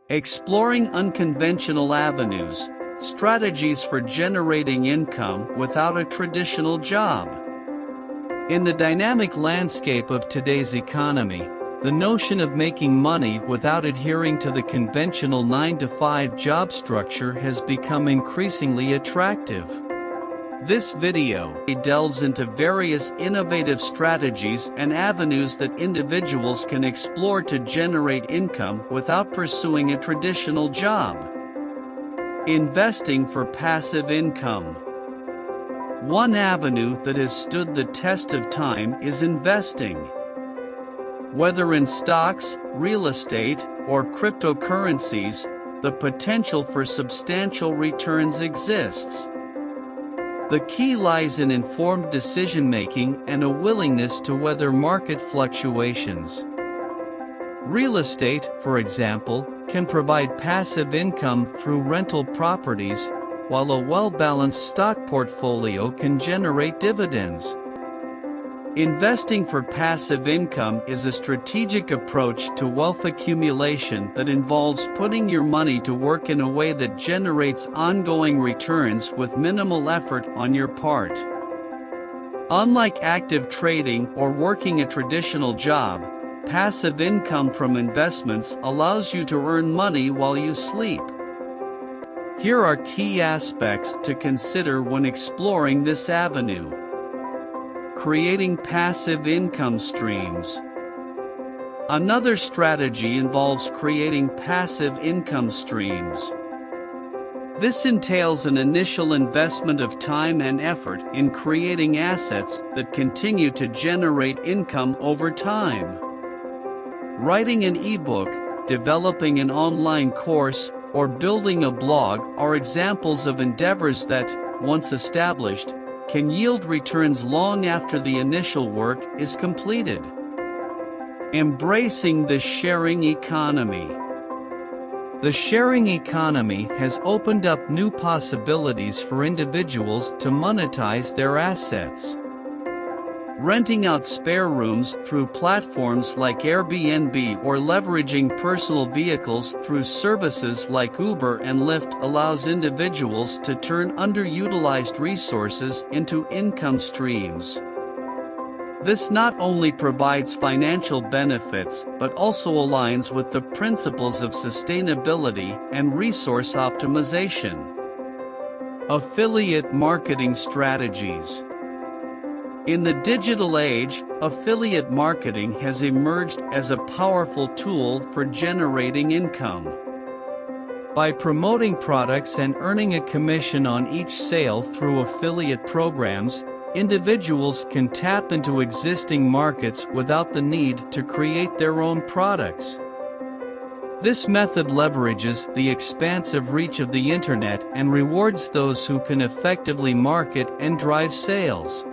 Exploring unconventional avenues, strategies for generating income without a traditional job. In the dynamic landscape of today's economy, the notion of making money without adhering to the conventional 9-to-5 job structure has become increasingly attractive. This video delves into various innovative strategies and avenues that individuals can explore to generate income without pursuing a traditional job. Investing for passive income. One avenue that has stood the test of time is investing. Whether in stocks, real estate, or cryptocurrencies, the potential for substantial returns exists. The key lies in informed decision-making and a willingness to weather market fluctuations. Real estate, for example, can provide passive income through rental properties, while a well-balanced stock portfolio can generate dividends. Investing for passive income is a strategic approach to wealth accumulation that involves putting your money to work in a way that generates ongoing returns with minimal effort on your part. Unlike active trading or working a traditional job, passive income from investments allows you to earn money while you sleep. Here are key aspects to consider when exploring this avenue. Creating passive income streams. Another strategy involves creating passive income streams. This entails an initial investment of time and effort in creating assets that continue to generate income over time. Writing an ebook, developing an online course, or building a blog are examples of endeavors that, once established, can yield returns long after the initial work is completed. Embracing the sharing economy. The sharing economy has opened up new possibilities for individuals to monetize their assets. Renting out spare rooms through platforms like Airbnb or leveraging personal vehicles through services like Uber and Lyft allows individuals to turn underutilized resources into income streams. This not only provides financial benefits but also aligns with the principles of sustainability and resource optimization. Affiliate marketing strategies. In the digital age, affiliate marketing has emerged as a powerful tool for generating income. By promoting products and earning a commission on each sale through affiliate programs, individuals can tap into existing markets without the need to create their own products. This method leverages the expansive reach of the internet and rewards those who can effectively market and drive sales.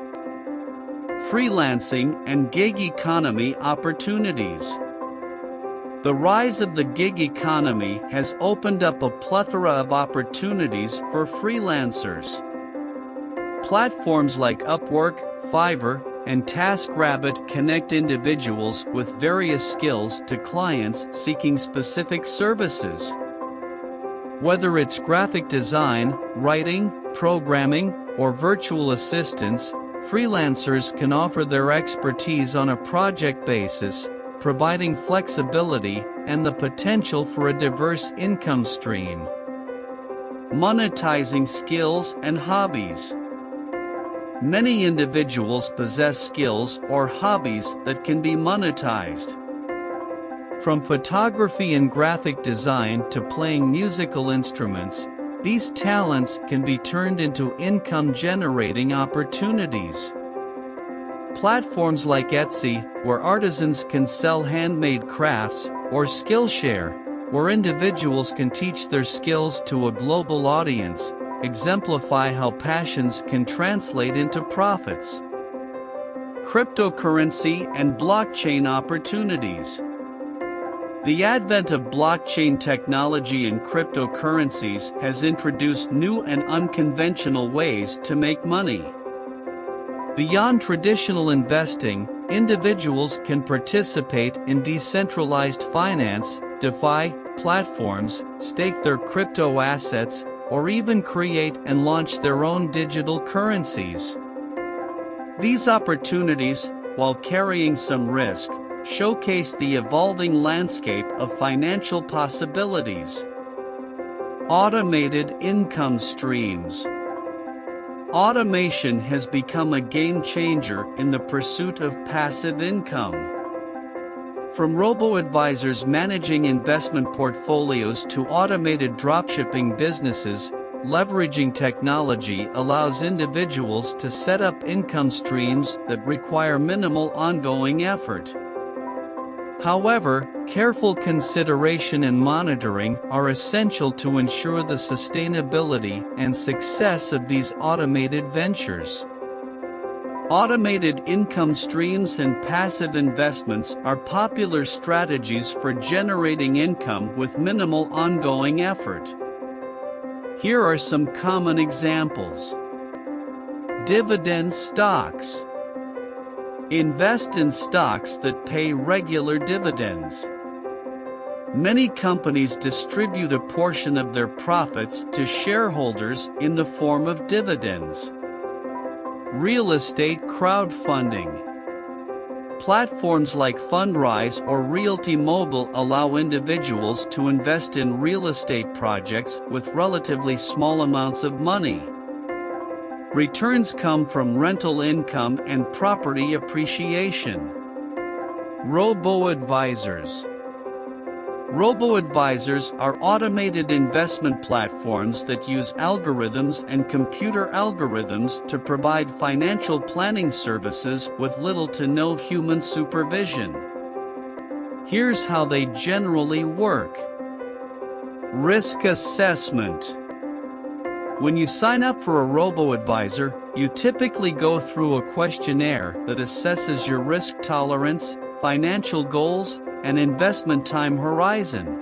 Freelancing and gig economy opportunities. The rise of the gig economy has opened up a plethora of opportunities for freelancers. Platforms like Upwork, Fiverr, and TaskRabbit connect individuals with various skills to clients seeking specific services. Whether it's graphic design, writing, programming, or virtual assistance, freelancers can offer their expertise on a project basis, providing flexibility and the potential for a diverse income stream. Monetizing skills and hobbies. Many individuals possess skills or hobbies that can be monetized. From photography and graphic design to playing musical instruments, these talents can be turned into income-generating opportunities. Platforms like Etsy, where artisans can sell handmade crafts, or Skillshare, where individuals can teach their skills to a global audience, exemplify how passions can translate into profits. Cryptocurrency and blockchain opportunities. The advent of blockchain technology and cryptocurrencies has introduced new and unconventional ways to make money. Beyond traditional investing, individuals can participate in decentralized finance, DeFi, platforms, stake their crypto assets, or even create and launch their own digital currencies. These opportunities, while carrying some risk, showcase the evolving landscape of financial possibilities. Automated income streams. Automation has become a game changer in the pursuit of passive income. From robo-advisors managing investment portfolios to automated dropshipping businesses, leveraging technology allows individuals to set up income streams that require minimal ongoing effort. However, careful consideration and monitoring are essential to ensure the sustainability and success of these automated ventures. Automated income streams and passive investments are popular strategies for generating income with minimal ongoing effort. Here are some common examples. Dividend stocks. Invest in stocks that pay regular dividends. Many companies distribute a portion of their profits to shareholders in the form of dividends. Real estate crowdfunding. Platforms like Fundrise or Realty Mobile allow individuals to invest in real estate projects with relatively small amounts of money. Returns come from rental income and property appreciation. Robo-advisors. Robo-advisors are automated investment platforms that use algorithms and computer algorithms to provide financial planning services with little to no human supervision. Here's how they generally work. Risk assessment. When you sign up for a robo-advisor, you typically go through a questionnaire that assesses your risk tolerance, financial goals, and investment time horizon.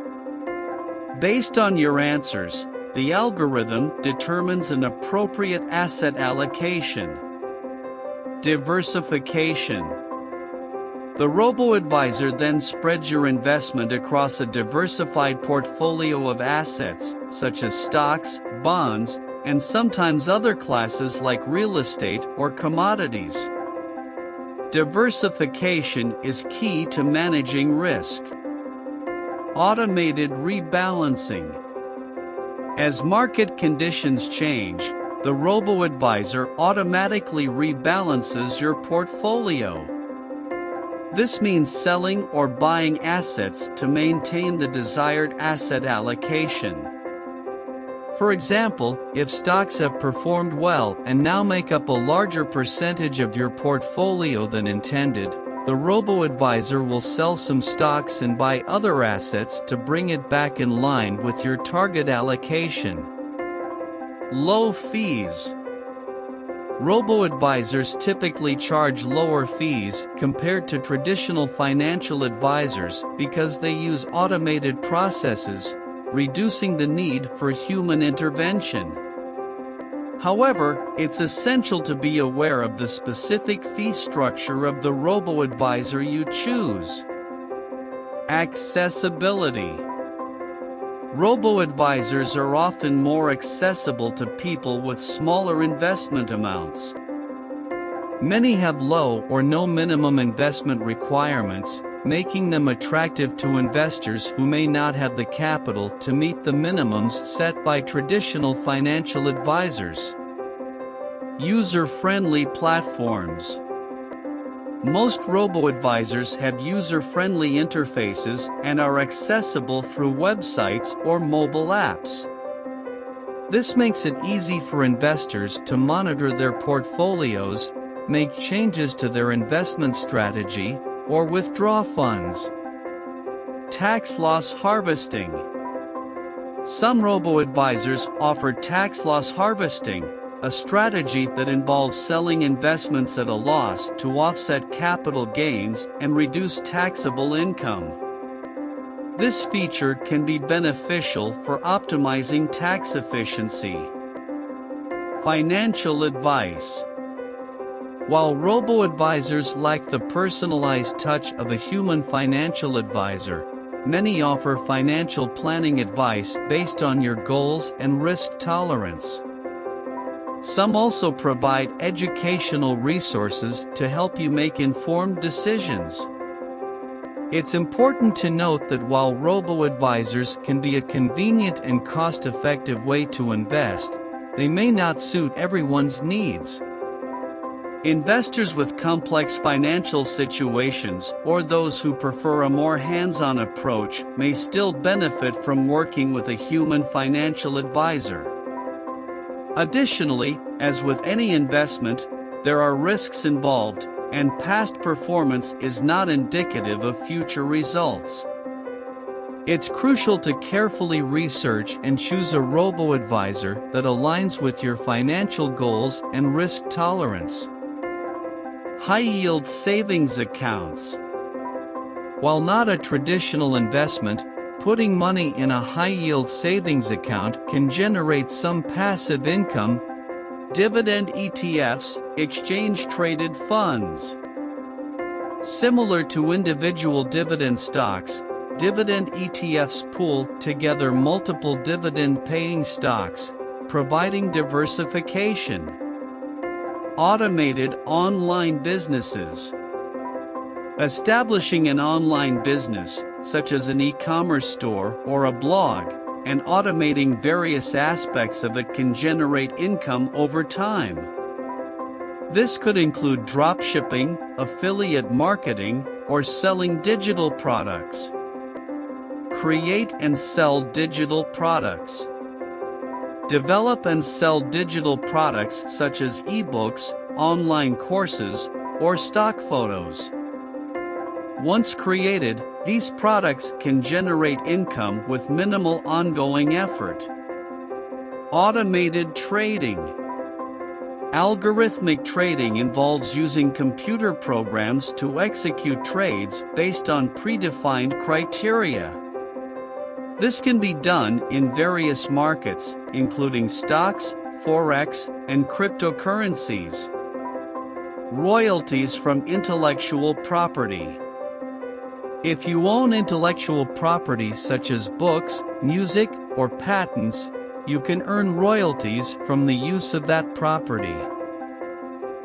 Based on your answers, the algorithm determines an appropriate asset allocation. Diversification. The robo-advisor then spreads your investment across a diversified portfolio of assets, such as stocks, bonds, and sometimes other classes like real estate or commodities. Diversification is key to managing risk. Automated rebalancing. As market conditions change, the robo-advisor automatically rebalances your portfolio. This means selling or buying assets to maintain the desired asset allocation. For example, if stocks have performed well and now make up a larger percentage of your portfolio than intended, the robo-advisor will sell some stocks and buy other assets to bring it back in line with your target allocation. Low fees. Robo-advisors typically charge lower fees compared to traditional financial advisors because they use automated processes, reducing the need for human intervention. However, it's essential to be aware of the specific fee structure of the robo-advisor you choose. Accessibility. Robo-advisors are often more accessible to people with smaller investment amounts. Many have low or no minimum investment requirements, making them attractive to investors who may not have the capital to meet the minimums set by traditional financial advisors. User-friendly platforms. Most robo-advisors have user-friendly interfaces and are accessible through websites or mobile apps. This makes it easy for investors to monitor their portfolios, make changes to their investment strategy, or withdraw funds. Tax loss harvesting. Some robo-advisors offer tax loss harvesting, a strategy that involves selling investments at a loss to offset capital gains and reduce taxable income. This feature can be beneficial for optimizing tax efficiency. Financial advice. While robo-advisors lack the personalized touch of a human financial advisor, many offer financial planning advice based on your goals and risk tolerance. Some also provide educational resources to help you make informed decisions. It's important to note that while robo-advisors can be a convenient and cost-effective way to invest, they may not suit everyone's needs. Investors with complex financial situations or those who prefer a more hands-on approach may still benefit from working with a human financial advisor. Additionally, as with any investment, there are risks involved, and past performance is not indicative of future results. It's crucial to carefully research and choose a robo-advisor that aligns with your financial goals and risk tolerance. High-yield savings accounts. While not a traditional investment, putting money in a high-yield savings account can generate some passive income. Dividend ETFs, exchange-traded funds. Similar to individual dividend stocks, dividend ETFs pool together multiple dividend-paying stocks, providing diversification. Automated online businesses. Establishing an online business, such as an e-commerce store or a blog, and automating various aspects of it can generate income over time. This could include dropshipping, affiliate marketing, or selling digital products. Create and sell digital products. Develop and sell digital products such as ebooks, online courses, or stock photos. Once created, these products can generate income with minimal ongoing effort. Automated trading. Algorithmic trading involves using computer programs to execute trades based on predefined criteria. This can be done in various markets, including stocks, forex, and cryptocurrencies. Royalties from intellectual property. If you own intellectual property such as books, music, or patents, you can earn royalties from the use of that property.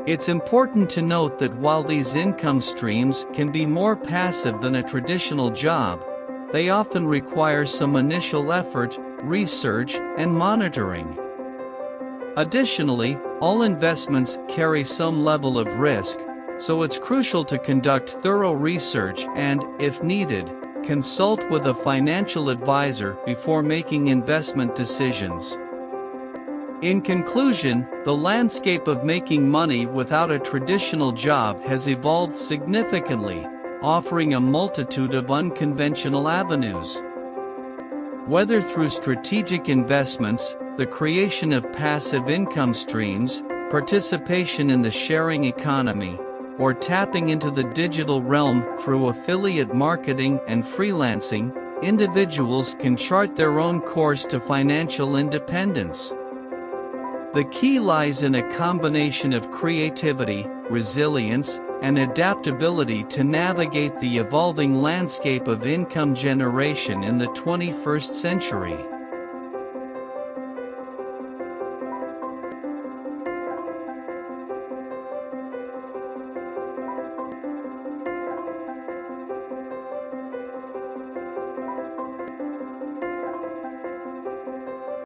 It's important to note that while these income streams can be more passive than a traditional job, they often require some initial effort, research, and monitoring. Additionally, all investments carry some level of risk, so it's crucial to conduct thorough research and, if needed, consult with a financial advisor before making investment decisions. In conclusion, the landscape of making money without a traditional job has evolved significantly, offering a multitude of unconventional avenues. Whether through strategic investments, the creation of passive income streams, participation in the sharing economy, or tapping into the digital realm through affiliate marketing and freelancing, individuals can chart their own course to financial independence. The key lies in a combination of creativity, resilience, and adaptability to navigate the evolving landscape of income generation in the 21st century.